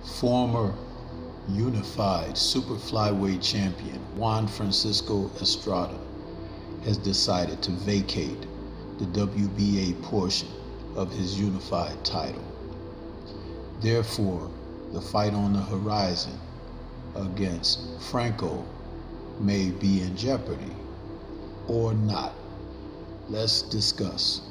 Former unified super flyweight champion Juan Francisco Estrada has decided to vacate the WBA portion of his unified title. Therefore, the fight on the horizon against Franco may be in jeopardy or not. Let's discuss.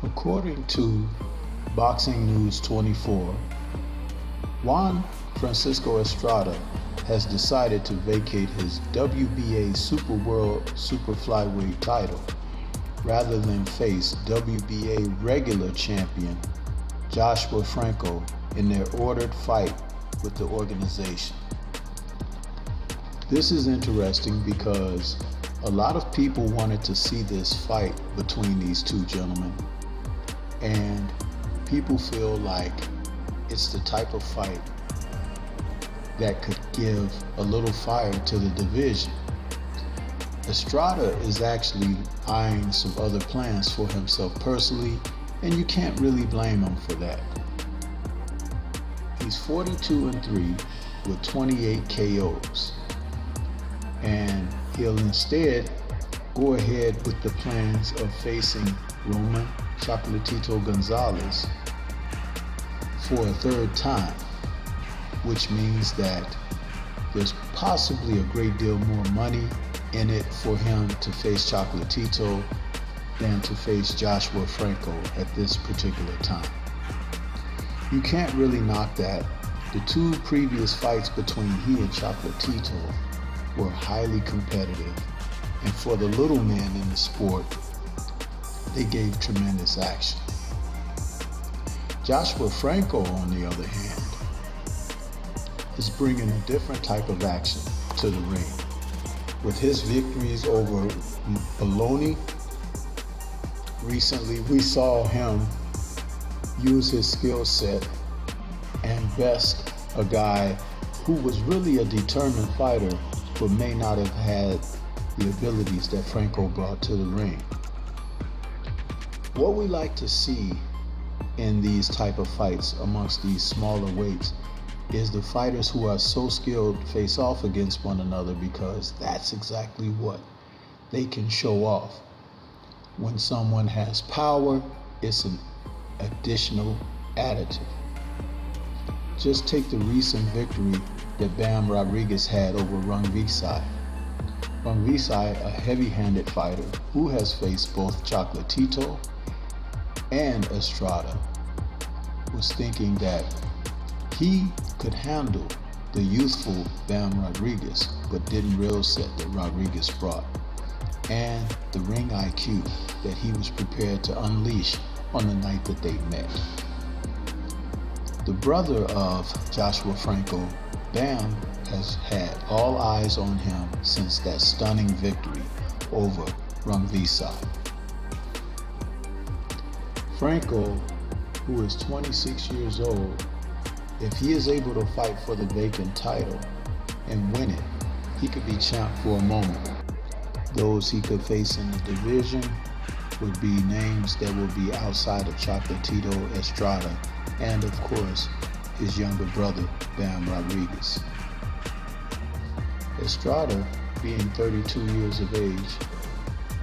According to Boxing News 24, Juan Francisco Estrada has decided to vacate his WBA Super World Super Flyweight title rather than face WBA regular champion Joshua Franco in their ordered fight with the organization. This is interesting because a lot of people wanted to see this fight between these two gentlemen, and people feel like it's the type of fight that could give a little fire to the division. Estrada is actually eyeing some other plans for himself personally, and you can't really blame him for that. He's 42-3 with 28 KOs, and he'll instead go ahead with the plans of facing Roman Chocolatito Gonzalez for a third time, which means that there's possibly a great deal more money in it for him to face Chocolatito than to face Joshua Franco at this particular time. You can't really knock that. The two previous fights between he and Chocolatito were highly competitive, and for the little men in the sport, they gave tremendous action. Joshua Franco, on the other hand, is bringing a different type of action to the ring. With his victories over Bologna, recently we saw him use his skill set and best a guy who was really a determined fighter but may not have had the abilities that Franco brought to the ring. What we like to see in these type of fights amongst these smaller weights is the fighters who are so skilled face off against one another, because that's exactly what they can show off. When someone has power, it's an additional additive. Just take the recent victory that Bam Rodriguez had over Rungvisai. Rungvisai, a heavy-handed fighter who has faced both Chocolatito and Estrada, was thinking that he could handle the youthful Bam Rodriguez, but didn't realize that Rodriguez brought, and the ring IQ that he was prepared to unleash on the night that they met. The brother of Joshua Franco, Bam, has had all eyes on him since that stunning victory over Rungvisai. Franco, who is 26 years old, if he is able to fight for the vacant title and win it, he could be champ for a moment. Those he could face in the division would be names that would be outside of Chocolatito, Estrada, and of course, his younger brother, Bam Rodriguez. Estrada, being 32 years of age,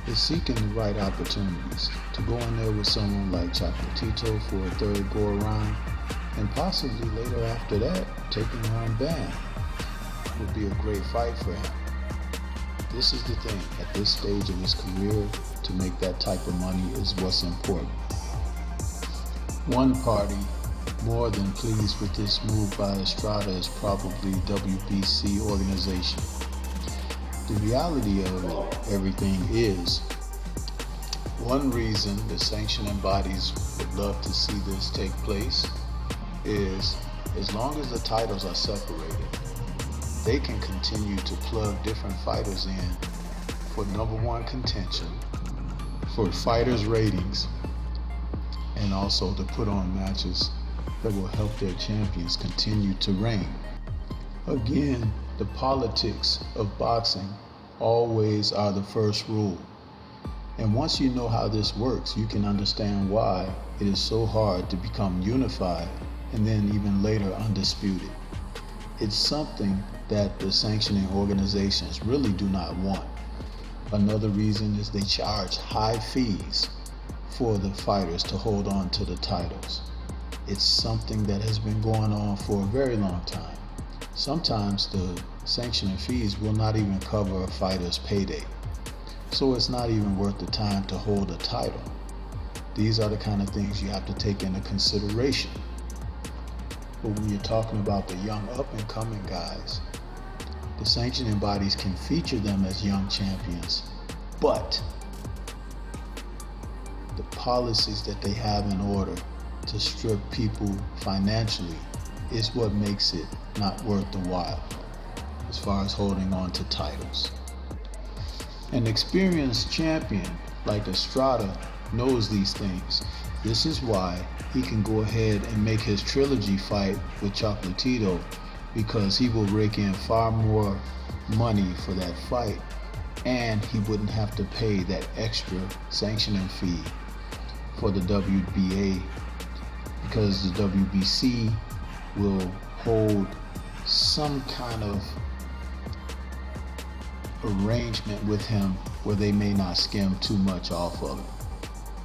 is seeking the right opportunities to go in there with someone like Chocolatito for a third go around and possibly later after that, taking on Bam would be a great fight for him. This is the thing, at this stage of his career, to make that type of money is what's important. One party more than pleased with this move by Estrada is probably WBC organization. The reality of everything is, one reason the sanctioning bodies would love to see this take place is, as long as the titles are separated, they can continue to plug different fighters in for #1 contention, for fighters' ratings, and also to put on matches that will help their champions continue to reign. Again, the politics of boxing always are the first rule. And once you know how this works, you can understand why it is so hard to become unified and then even later undisputed. It's something that the sanctioning organizations really do not want. Another reason is they charge high fees for the fighters to hold on to the titles. It's something that has been going on for a very long time. Sometimes the sanctioning fees will not even cover a fighter's payday. So it's not even worth the time to hold a title. These are the kind of things you have to take into consideration. But when you're talking about the young up-and-coming guys, the sanctioning bodies can feature them as young champions, but the policies that they have in order to strip people financially is what makes it not worth the while as far as holding on to titles. An experienced champion like Estrada knows these things. This is why he can go ahead and make his trilogy fight with Chocolatito, because he will rake in far more money for that fight, and he wouldn't have to pay that extra sanctioning fee for the WBA, because the WBC will hold some kind of arrangement with him where they may not skim too much off of him.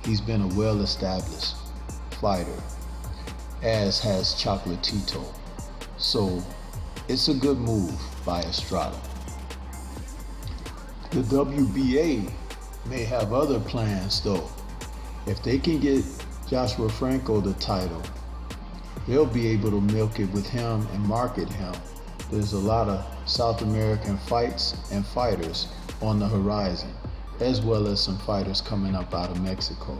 He's been a well-established fighter, as has Chocolatito. So it's a good move by Estrada. The WBA may have other plans though. If they can get Joshua Franco the title, they'll be able to milk it with him and market him. There's a lot of South American fights and fighters on the horizon, as well as some fighters coming up out of Mexico.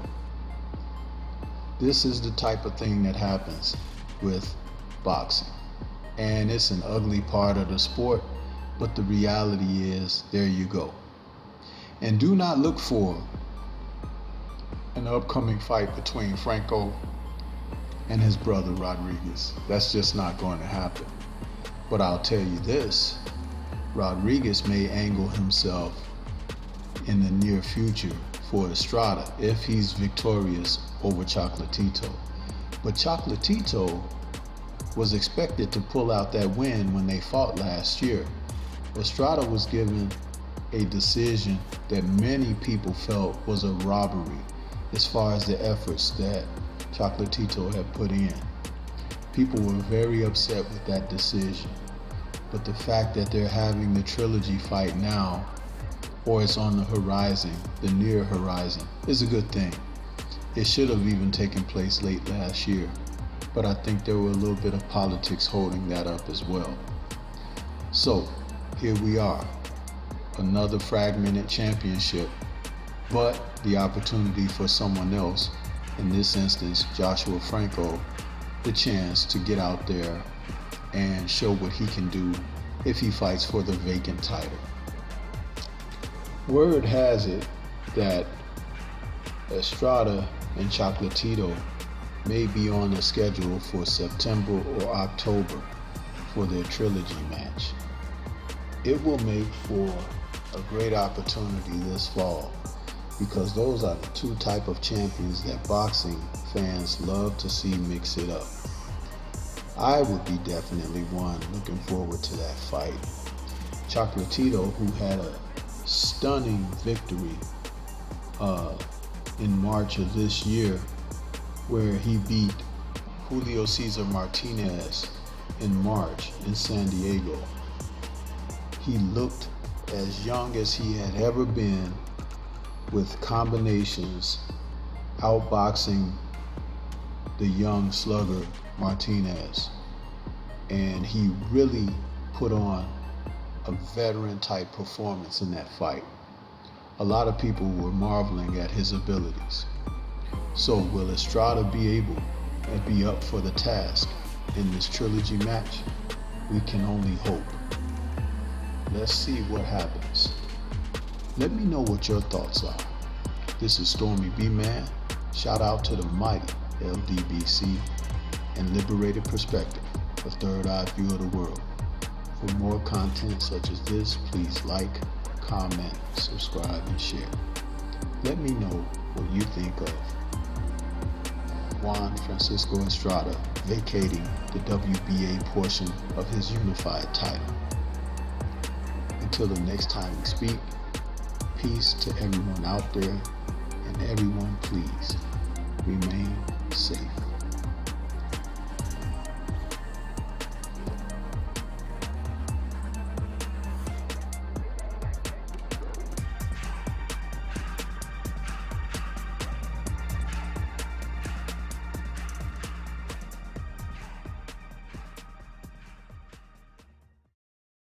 This is the type of thing that happens with boxing. And it's an ugly part of the sport, but the reality is, there you go. And do not look for an upcoming fight between Franco and his brother Rodriguez. That's just not going to happen. But I'll tell you this, Rodriguez may angle himself in the near future for Estrada if he's victorious over Chocolatito. But Chocolatito was expected to pull out that win when they fought last year. Estrada was given a decision that many people felt was a robbery as far as the efforts that Chocolatito had put in. People were very upset with that decision. But the fact that they're having the trilogy fight now, or it's on the horizon, the near horizon, is a good thing. It should have even taken place late last year, but I think there were a little bit of politics holding that up as well. So here we are, another fragmented championship, but the opportunity for someone else, in this instance Joshua Franco, the chance to get out there and show what he can do if he fights for the vacant title. Word has it that Estrada and Chocolatito may be on the schedule for September or October for their trilogy match. It will make for a great opportunity this fall, because those are the two type of champions that boxing fans love to see mix it up. I would be definitely one looking forward to that fight. Chocolatito, who had a stunning victory in March of this year, where he beat Julio Cesar Martinez in March in San Diego. He looked as young as he had ever been, with combinations outboxing the young slugger Martinez. And he really put on a veteran type performance in that fight. A lot of people were marveling at his abilities. So will Estrada be able to be up for the task in this trilogy match? We can only hope. Let's see what happens. Let me know what your thoughts are. This is Stormy B-Man. Shout out to the mighty LDBC and Liberated Perspective, a third eye view of the world. For more content such as this, please like, comment, subscribe, and share. Let me know what you think of Juan Francisco Estrada vacating the WBA portion of his unified title. Until the next time we speak, peace to everyone out there, and everyone please remain safe.